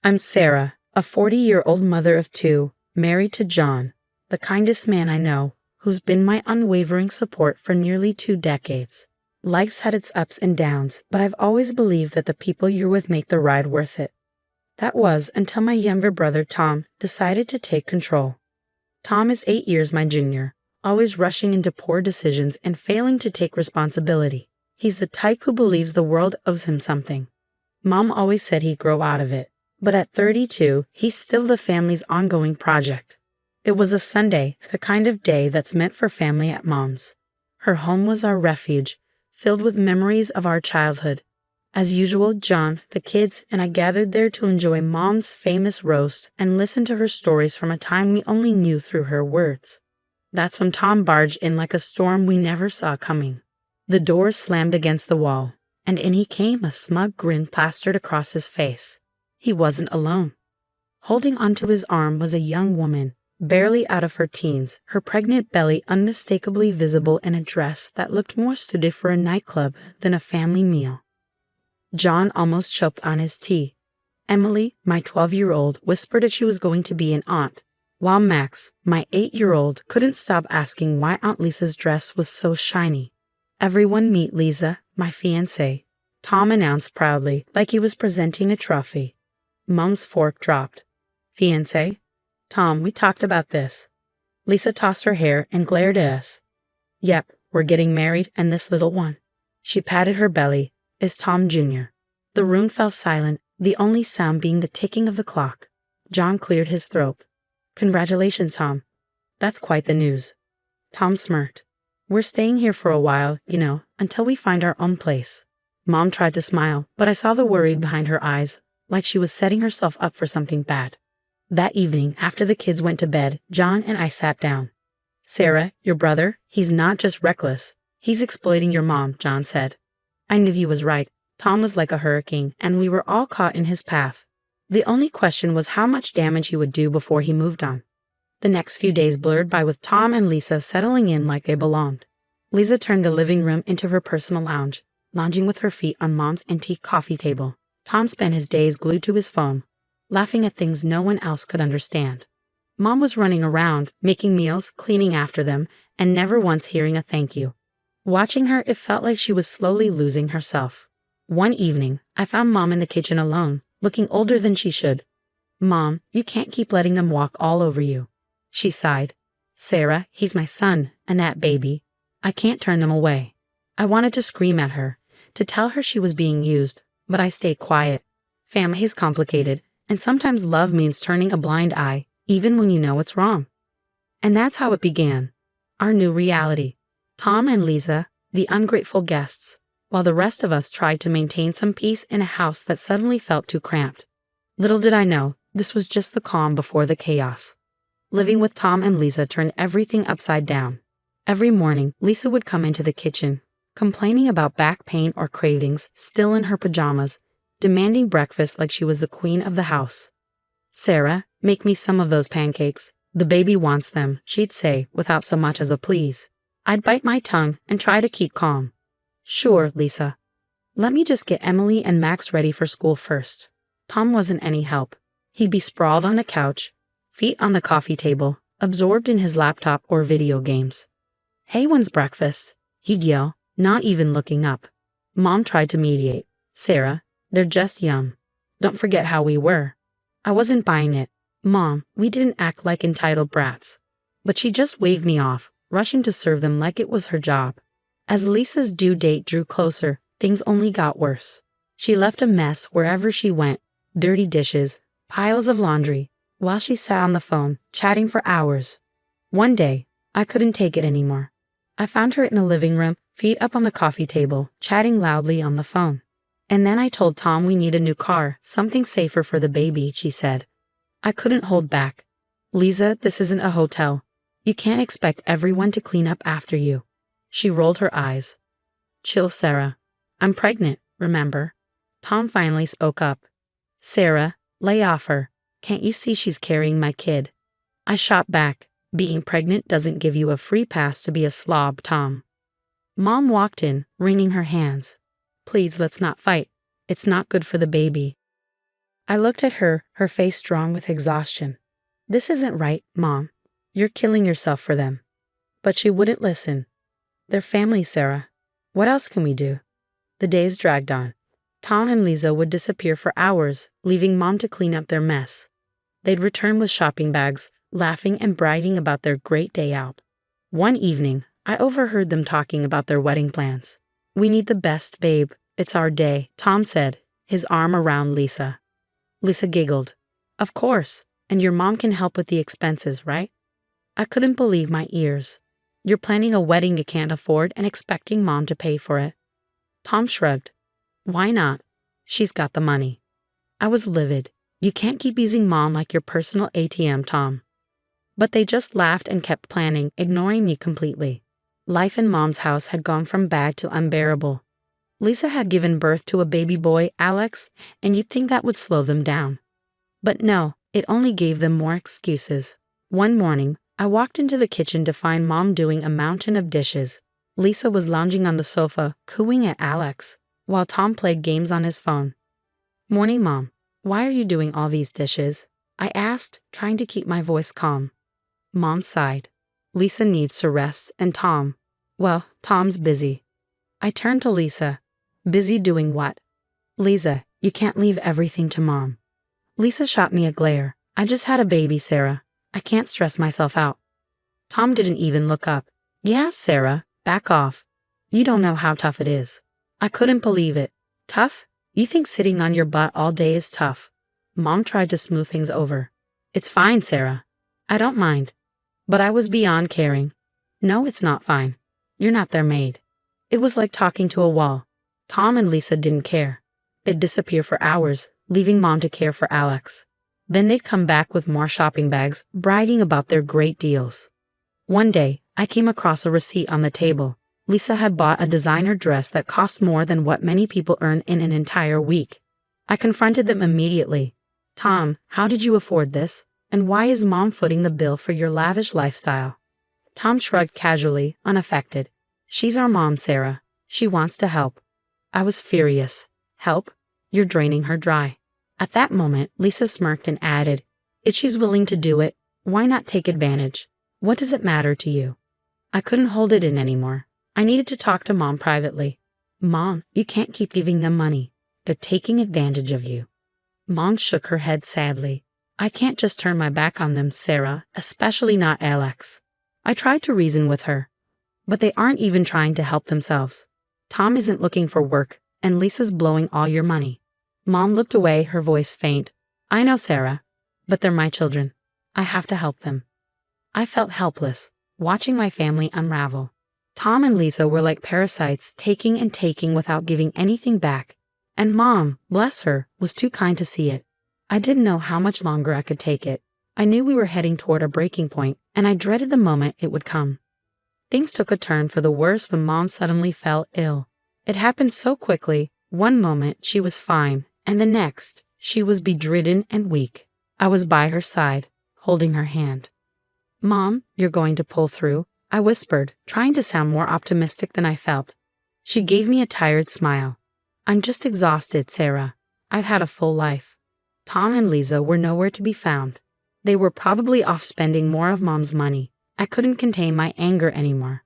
I'm Sarah, a 40-year-old mother of two, married to John, the kindest man I know, who's been my unwavering support for nearly 2 decades. Life's had its ups and downs, but I've always believed that the people you're with make the ride worth it. That was until my younger brother Tom decided to take control. Tom is 8 years my junior, always rushing into poor decisions and failing to take responsibility. He's the type who believes the world owes him something. Mom always said he'd grow out of it, but at 32, he's still the family's ongoing project. It was a Sunday, the kind of day that's meant for family at Mom's. Her home was our refuge, filled with memories of our childhood. As usual, John, the kids, and I gathered there to enjoy Mom's famous roast and listen to her stories from a time we only knew through her words. That's when Tom barged in like a storm we never saw coming. The door slammed against the wall, and in he came, a smug grin plastered across his face. He wasn't alone. Holding onto his arm was a young woman, barely out of her teens, her pregnant belly unmistakably visible in a dress that looked more suited for a nightclub than a family meal. John almost choked on his tea. Emily, my 12-year-old, whispered that she was going to be an aunt, while Max, my 8-year-old, couldn't stop asking why Aunt Lisa's dress was so shiny. "Everyone meet Lisa, my fiancée," Tom announced proudly, like he was presenting a trophy. Mom's fork dropped. "Fiancée? Tom, we talked about this." Lisa tossed her hair and glared at us. "Yep, we're getting married, and this little one," she patted her belly, "is Tom Jr." The room fell silent, the only sound being the ticking of the clock. John cleared his throat. "Congratulations, Tom. That's quite the news." Tom smirked. "We're staying here for a while, until we find our own place." Mom tried to smile, but I saw the worry behind her eyes, like she was setting herself up for something bad. That evening, after the kids went to bed, John and I sat down. "Sarah, your brother, he's not just reckless. He's exploiting your mom," John said. I knew he was right. Tom was like a hurricane, and we were all caught in his path. The only question was how much damage he would do before he moved on. The next few days blurred by with Tom and Lisa settling in like they belonged. Lisa turned the living room into her personal lounge, lounging with her feet on Mom's antique coffee table. Tom spent his days glued to his phone, laughing at things no one else could understand. Mom was running around, making meals, cleaning after them, and never once hearing a thank you. Watching her, it felt like she was slowly losing herself. One evening, I found Mom in the kitchen alone, looking older than she should. "Mom, you can't keep letting them walk all over you." She sighed. "Sarah, he's my son, and that baby. I can't turn them away." I wanted to scream at her, to tell her she was being used, but I stayed quiet. Family is complicated, and sometimes love means turning a blind eye, even when you know it's wrong. And that's how it began. Our new reality. Tom and Lisa, the ungrateful guests, while the rest of us tried to maintain some peace in a house that suddenly felt too cramped. Little did I know, this was just the calm before the chaos. Living with Tom and Lisa turned everything upside down. Every morning, Lisa would come into the kitchen, complaining about back pain or cravings, still in her pajamas, demanding breakfast like she was the queen of the house. "Sarah, make me some of those pancakes. The baby wants them," she'd say, without so much as a please. I'd bite my tongue and try to keep calm. "Sure, Lisa. Let me just get Emily and Max ready for school first." Tom wasn't any help. He'd be sprawled on the couch, feet on the coffee table, absorbed in his laptop or video games. "Hey, when's breakfast?" he'd yell, not even looking up. Mom tried to mediate. "Sarah, they're just young. Don't forget how we were." I wasn't buying it. "Mom, we didn't act like entitled brats." But she just waved me off, rushing to serve them like it was her job. As Lisa's due date drew closer, things only got worse. She left a mess wherever she went, dirty dishes, piles of laundry, while she sat on the phone, chatting for hours. One day, I couldn't take it anymore. I found her in the living room, feet up on the coffee table, chatting loudly on the phone. "And then I told Tom we need a new car, something safer for the baby," she said. I couldn't hold back. "Lisa, this isn't a hotel. You can't expect everyone to clean up after you." She rolled her eyes. "Chill, Sarah. I'm pregnant, remember?" Tom finally spoke up. "Sarah, lay off her. Can't you see she's carrying my kid?" I shot back. "Being pregnant doesn't give you a free pass to be a slob, Tom." Mom walked in, wringing her hands. "Please, let's not fight. It's not good for the baby." I looked at her, her face drawn with exhaustion. This isn't right, Mom. You're killing yourself for them. But she wouldn't listen. They're family, Sarah. What else can we do? The days dragged on. Tom and Lisa would disappear for hours, leaving Mom to clean up their mess. They'd return with shopping bags, laughing and bragging about their great day out. One evening, I overheard them talking about their wedding plans. We need the best, babe. It's our day, Tom said, his arm around Lisa. Lisa giggled. Of course, and your mom can help with the expenses, right? I couldn't believe my ears. You're planning a wedding you can't afford and expecting Mom to pay for it. Tom shrugged. Why not? She's got the money. I was livid. You can't keep using Mom like your personal ATM, Tom. But they just laughed and kept planning, ignoring me completely. Life in Mom's house had gone from bad to unbearable. Lisa had given birth to a baby boy, Alex, and you'd think that would slow them down. But no, it only gave them more excuses. One morning, I walked into the kitchen to find Mom doing a mountain of dishes. Lisa was lounging on the sofa, cooing at Alex, while Tom played games on his phone. Morning, Mom. Why are you doing all these dishes? I asked, trying to keep my voice calm. Mom sighed. Lisa needs to rest, and Tom, well, Tom's busy. I turned to Lisa. Busy doing what? Lisa, you can't leave everything to Mom. Lisa shot me a glare. I just had a baby, Sarah. I can't stress myself out. Tom didn't even look up. Yeah, Sarah, back off. You don't know how tough it is. I couldn't believe it. Tough? You think sitting on your butt all day is tough? Mom tried to smooth things over. It's fine, Sarah. I don't mind. But I was beyond caring. No, it's not fine. You're not their maid. It was like talking to a wall. Tom and Lisa didn't care. They'd disappear for hours, leaving Mom to care for Alex. Then they'd come back with more shopping bags, bragging about their great deals. One day, I came across a receipt on the table. Lisa had bought a designer dress that cost more than what many people earn in an entire week. I confronted them immediately. Tom, how did you afford this? And why is Mom footing the bill for your lavish lifestyle? Tom shrugged casually, unaffected. She's our mom, Sarah. She wants to help. I was furious. Help? You're draining her dry. At that moment, Lisa smirked and added, if she's willing to do it, why not take advantage? What does it matter to you? I couldn't hold it in anymore. I needed to talk to Mom privately. Mom, you can't keep giving them money. They're taking advantage of you. Mom shook her head sadly. I can't just turn my back on them, Sarah, especially not Alex. I tried to reason with her. But they aren't even trying to help themselves. Tom isn't looking for work, and Lisa's blowing all your money. Mom looked away, her voice faint. I know, Sarah, but they're my children. I have to help them. I felt helpless, watching my family unravel. Tom and Lisa were like parasites, taking and taking without giving anything back. And Mom, bless her, was too kind to see it. I didn't know how much longer I could take it. I knew we were heading toward a breaking point, and I dreaded the moment it would come. Things took a turn for the worse when Mom suddenly fell ill. It happened so quickly. One moment she was fine, and the next she was bedridden and weak. I was by her side, holding her hand. Mom, you're going to pull through, I whispered, trying to sound more optimistic than I felt. She gave me a tired smile. I'm just exhausted, Sarah. I've had a full life. Tom and Lisa were nowhere to be found. They were probably off spending more of Mom's money. I couldn't contain my anger anymore.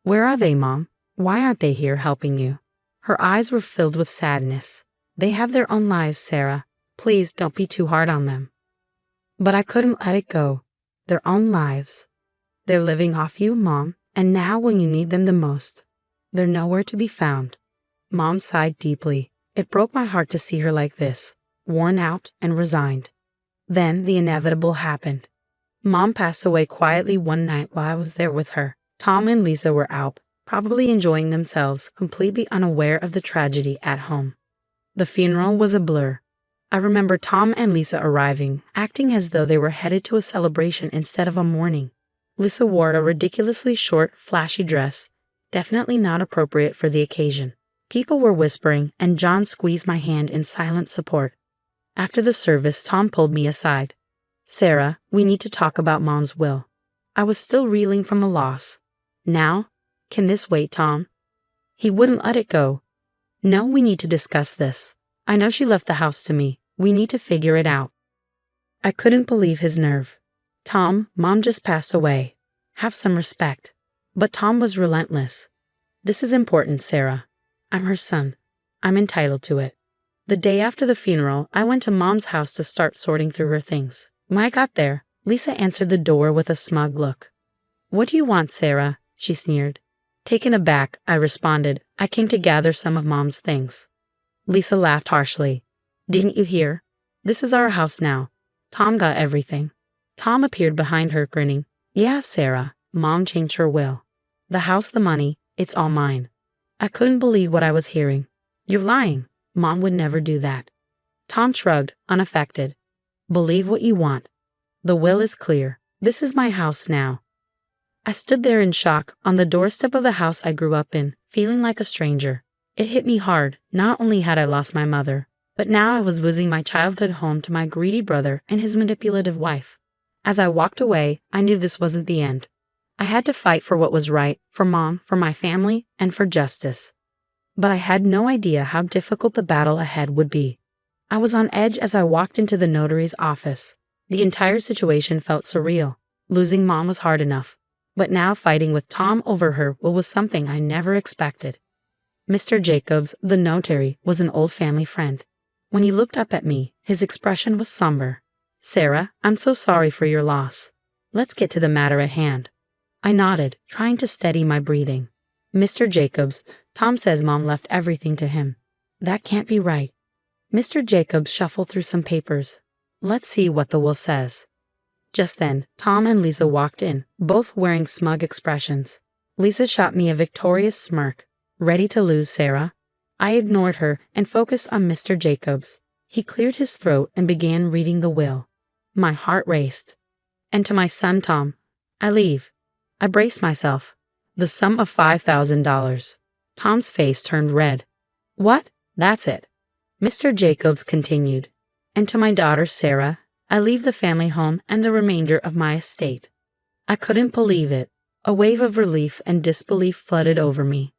Where are they, Mom? Why aren't they here helping you? Her eyes were filled with sadness. They have their own lives, Sarah. Please don't be too hard on them. But I couldn't let it go. Their own lives. They're living off you, Mom, and now when you need them the most, they're nowhere to be found. Mom sighed deeply. It broke my heart to see her like this, worn out and resigned. Then the inevitable happened. Mom passed away quietly one night while I was there with her. Tom and Lisa were out, probably enjoying themselves, completely unaware of the tragedy at home. The funeral was a blur. I remember Tom and Lisa arriving, acting as though they were headed to a celebration instead of a mourning. Lisa wore a ridiculously short, flashy dress, definitely not appropriate for the occasion. People were whispering, and John squeezed my hand in silent support. After the service, Tom pulled me aside. Sarah, we need to talk about Mom's will. I was still reeling from the loss. Now? Can this wait, Tom? He wouldn't let it go. No, we need to discuss this. I know she left the house to me. We need to figure it out. I couldn't believe his nerve. Tom, Mom just passed away. Have some respect. But Tom was relentless. This is important, Sarah. I'm her son. I'm entitled to it. The day after the funeral, I went to Mom's house to start sorting through her things. When I got there, Lisa answered the door with a smug look. What do you want, Sarah? She sneered. Taken aback, I responded, I came to gather some of Mom's things. Lisa laughed harshly. Didn't you hear? This is our house now. Tom got everything. Tom appeared behind her, grinning. Yeah, Sarah. Mom changed her will. The house, the money, it's all mine. I couldn't believe what I was hearing. You're lying. Mom would never do that. Tom shrugged, unaffected. Believe what you want. The will is clear. This is my house now. I stood there in shock, on the doorstep of the house I grew up in, feeling like a stranger. It hit me hard. Not only had I lost my mother, but now I was losing my childhood home to my greedy brother and his manipulative wife. As I walked away, I knew this wasn't the end. I had to fight for what was right, for Mom, for my family, and for justice. But I had no idea how difficult the battle ahead would be. I was on edge as I walked into the notary's office. The entire situation felt surreal. Losing Mom was hard enough, but now fighting with Tom over her was something I never expected. Mr. Jacobs, the notary, was an old family friend. When he looked up at me, his expression was somber. Sarah, I'm so sorry for your loss. Let's get to the matter at hand. I nodded, trying to steady my breathing. Mr. Jacobs, Tom says Mom left everything to him. That can't be right. Mr. Jacobs shuffled through some papers. Let's see what the will says. Just then, Tom and Lisa walked in, both wearing smug expressions. Lisa shot me a victorious smirk. Ready to lose, Sarah? I ignored her and focused on Mr. Jacobs. He cleared his throat and began reading the will. My heart raced. And to my son Tom, I leave. I braced myself. The sum of $5,000. Tom's face turned red. What? That's it. Mr. Jacobs continued. And to my daughter Sarah, I leave the family home and the remainder of my estate. I couldn't believe it. A wave of relief and disbelief flooded over me.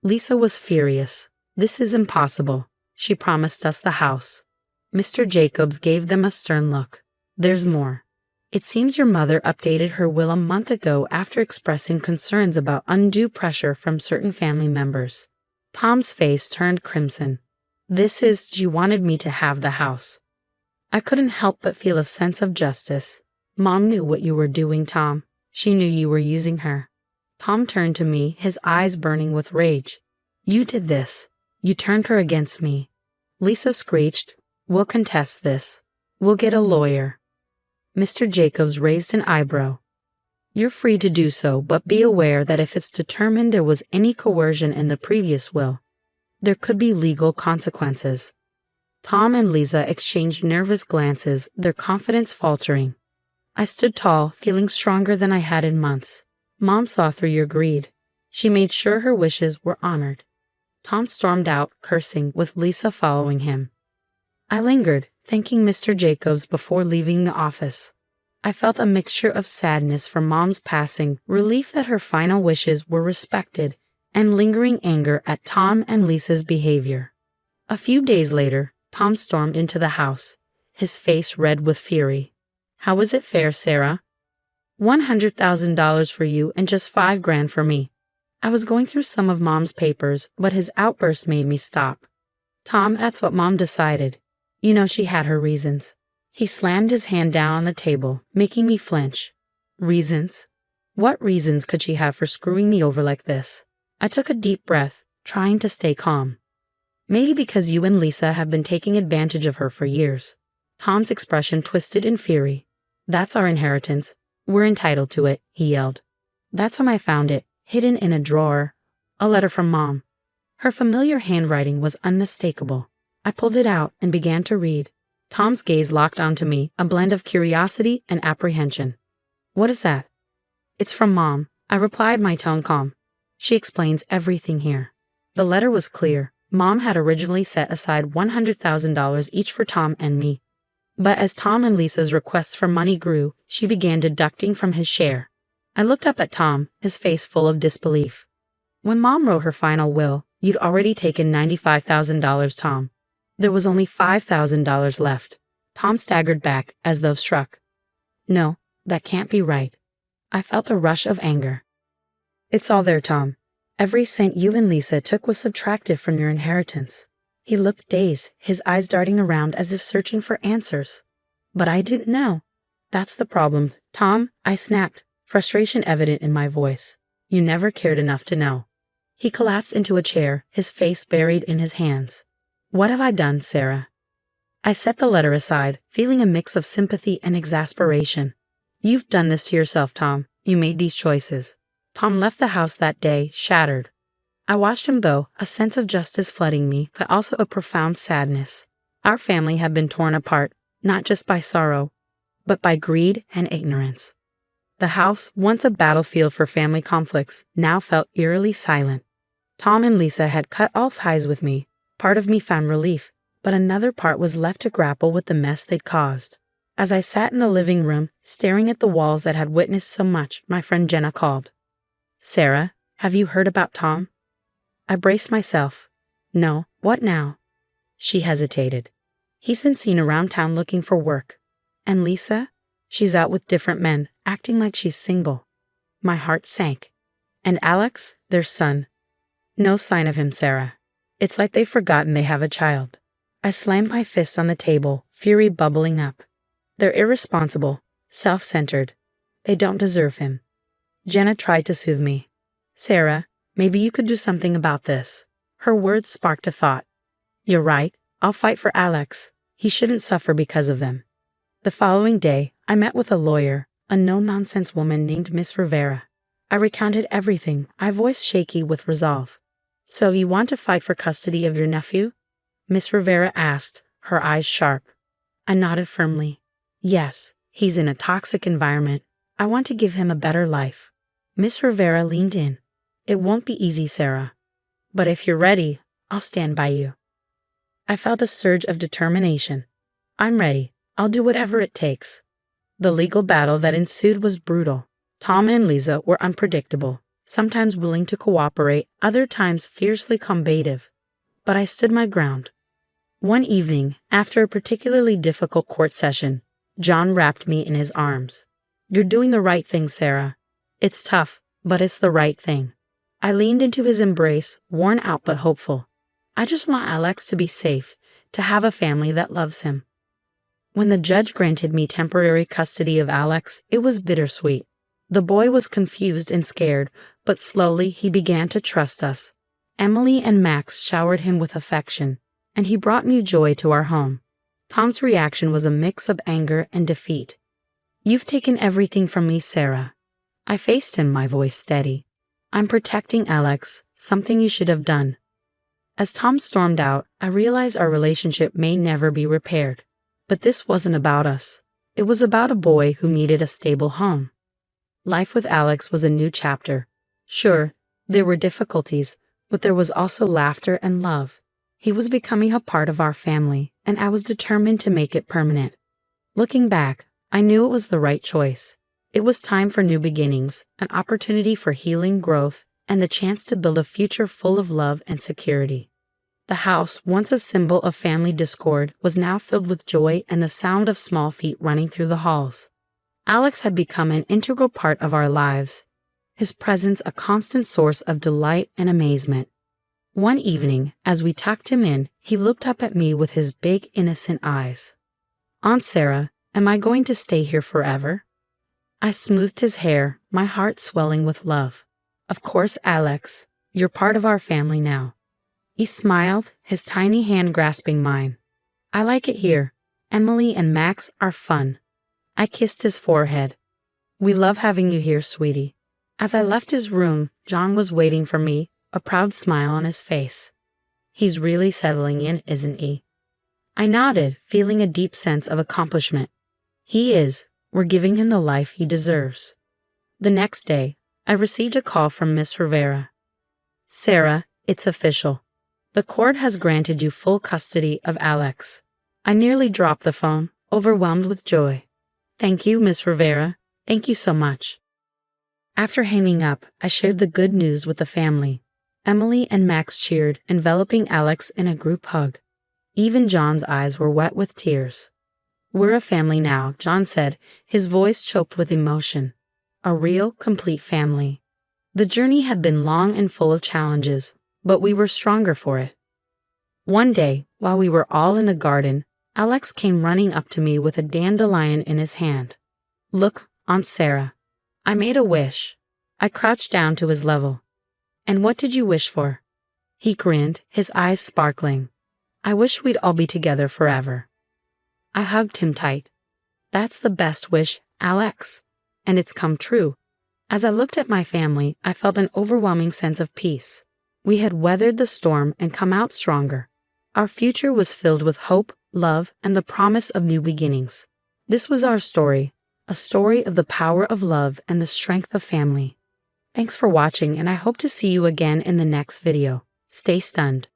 Lisa was furious. This is impossible. She promised us the house. Mr. Jacobs gave them a stern look. There's more. It seems your mother updated her will a month ago after expressing concerns about undue pressure from certain family members. Tom's face turned crimson. She wanted me to have the house. I couldn't help but feel a sense of justice. Mom knew what you were doing, Tom. She knew you were using her. Tom turned to me, his eyes burning with rage. You did this. You turned her against me. Lisa screeched. We'll contest this. We'll get a lawyer. Mr. Jacobs raised an eyebrow. You're free to do so, but be aware that if it's determined there was any coercion in the previous will, there could be legal consequences. Tom and Lisa exchanged nervous glances, their confidence faltering. I stood tall, feeling stronger than I had in months. Mom saw through your greed. She made sure her wishes were honored. Tom stormed out, cursing, with Lisa following him. I lingered, thanking Mr. Jacobs before leaving the office. I felt a mixture of sadness for Mom's passing, relief that her final wishes were respected, and lingering anger at Tom and Lisa's behavior. A few days later, Tom stormed into the house, his face red with fury. How was it fair, Sarah? $100,000 for you and just $5,000 for me. I was going through some of Mom's papers, but his outburst made me stop. Tom, that's what Mom decided. You know she had her reasons. He slammed his hand down on the table, making me flinch. Reasons? What reasons could she have for screwing me over like this? I took a deep breath, trying to stay calm. Maybe because you and Lisa have been taking advantage of her for years. Tom's expression twisted in fury. That's our inheritance. We're entitled to it, he yelled. That's when I found it, hidden in a drawer. A letter from Mom. Her familiar handwriting was unmistakable. I pulled it out and began to read. Tom's gaze locked onto me, a blend of curiosity and apprehension. What is that? It's from Mom, I replied, my tone calm. She explains everything here. The letter was clear. Mom had originally set aside $100,000 each for Tom and me. But as Tom and Lisa's requests for money grew, she began deducting from his share. I looked up at Tom, his face full of disbelief. When Mom wrote her final will, you'd already taken $95,000, Tom. There was only $5,000 left. Tom staggered back as though struck. No, that can't be right. I felt a rush of anger. It's all there, Tom. Every cent you and Lisa took was subtracted from your inheritance. He looked dazed, his eyes darting around as if searching for answers. But I didn't know. That's the problem, Tom, I snapped, frustration evident in my voice. You never cared enough to know. He collapsed into a chair, his face buried in his hands. What have I done, Sarah? I set the letter aside, feeling a mix of sympathy and exasperation. You've done this to yourself, Tom. You made these choices. Tom left the house that day, shattered. I watched him go, a sense of justice flooding me, but also a profound sadness. Our family had been torn apart, not just by sorrow, but by greed and ignorance. The house, once a battlefield for family conflicts, now felt eerily silent. Tom and Lisa had cut all ties with me. Part of me found relief, but another part was left to grapple with the mess they'd caused. As I sat in the living room, staring at the walls that had witnessed so much, my friend Jenna called. Sarah, have you heard about Tom? I braced myself. No, what now? She hesitated. He's been seen around town looking for work. And Lisa? She's out with different men, acting like she's single. My heart sank. And Alex, their son. No sign of him, Sarah. It's like they've forgotten they have a child. I slammed my fist on the table, fury bubbling up. They're irresponsible, self-centered. They don't deserve him. Jenna tried to soothe me. Sarah, maybe you could do something about this. Her words sparked a thought. You're right. I'll fight for Alex. He shouldn't suffer because of them. The following day, I met with a lawyer, a no-nonsense woman named Miss Rivera. I recounted everything, my voice shaky with resolve. So you want to fight for custody of your nephew? Miss Rivera asked, her eyes sharp. I nodded firmly. Yes, he's in a toxic environment. I want to give him a better life. Miss Rivera leaned in. It won't be easy, Sarah. But if you're ready, I'll stand by you. I felt a surge of determination. I'm ready. I'll do whatever it takes. The legal battle that ensued was brutal. Tom and Lisa were unpredictable, sometimes willing to cooperate, other times fiercely combative. But I stood my ground. One evening, after a particularly difficult court session, John wrapped me in his arms. You're doing the right thing, Sarah. It's tough, but it's the right thing. I leaned into his embrace, worn out but hopeful. I just want Alex to be safe, to have a family that loves him. When the judge granted me temporary custody of Alex, it was bittersweet. The boy was confused and scared, but slowly he began to trust us. Emily and Max showered him with affection, and he brought new joy to our home. Tom's reaction was a mix of anger and defeat. You've taken everything from me, Sarah. I faced him, my voice steady. I'm protecting Alex, something you should have done. As Tom stormed out, I realized our relationship may never be repaired. But this wasn't about us. It was about a boy who needed a stable home. Life with Alex was a new chapter. Sure, there were difficulties, but there was also laughter and love. He was becoming a part of our family, and I was determined to make it permanent. Looking back, I knew it was the right choice. It was time for new beginnings, an opportunity for healing, growth, and the chance to build a future full of love and security. The house, once a symbol of family discord, was now filled with joy and the sound of small feet running through the halls. Alex had become an integral part of our lives, his presence a constant source of delight and amazement. One evening, as we tucked him in, he looked up at me with his big, innocent eyes. Aunt Sarah, am I going to stay here forever? I smoothed his hair, my heart swelling with love. Of course, Alex, you're part of our family now. He smiled, his tiny hand grasping mine. I like it here. Emily and Max are fun. I kissed his forehead. We love having you here, sweetie. As I left his room, John was waiting for me, a proud smile on his face. He's really settling in, isn't he? I nodded, feeling a deep sense of accomplishment. He is. We're giving him the life he deserves. The next day, I received a call from Miss Rivera. Sarah, it's official. The court has granted you full custody of Alex. I nearly dropped the phone, overwhelmed with joy. Thank you, Miss Rivera. Thank you so much. After hanging up, I shared the good news with the family. Emily and Max cheered, enveloping Alex in a group hug. Even John's eyes were wet with tears. "We're a family now," John said, his voice choked with emotion. "A real, complete family." The journey had been long and full of challenges, but we were stronger for it. One day, while we were all in the garden, Alex came running up to me with a dandelion in his hand. "Look, Aunt Sarah. I made a wish." I crouched down to his level. "And what did you wish for?" He grinned, his eyes sparkling. "I wish we'd all be together forever." I hugged him tight. "That's the best wish, Alex. And it's come true." As I looked at my family, I felt an overwhelming sense of peace. We had weathered the storm and come out stronger. Our future was filled with hope, love, and the promise of new beginnings. This was our story, a story of the power of love and the strength of family. Thanks for watching, and I hope to see you again in the next video. Stay stunned.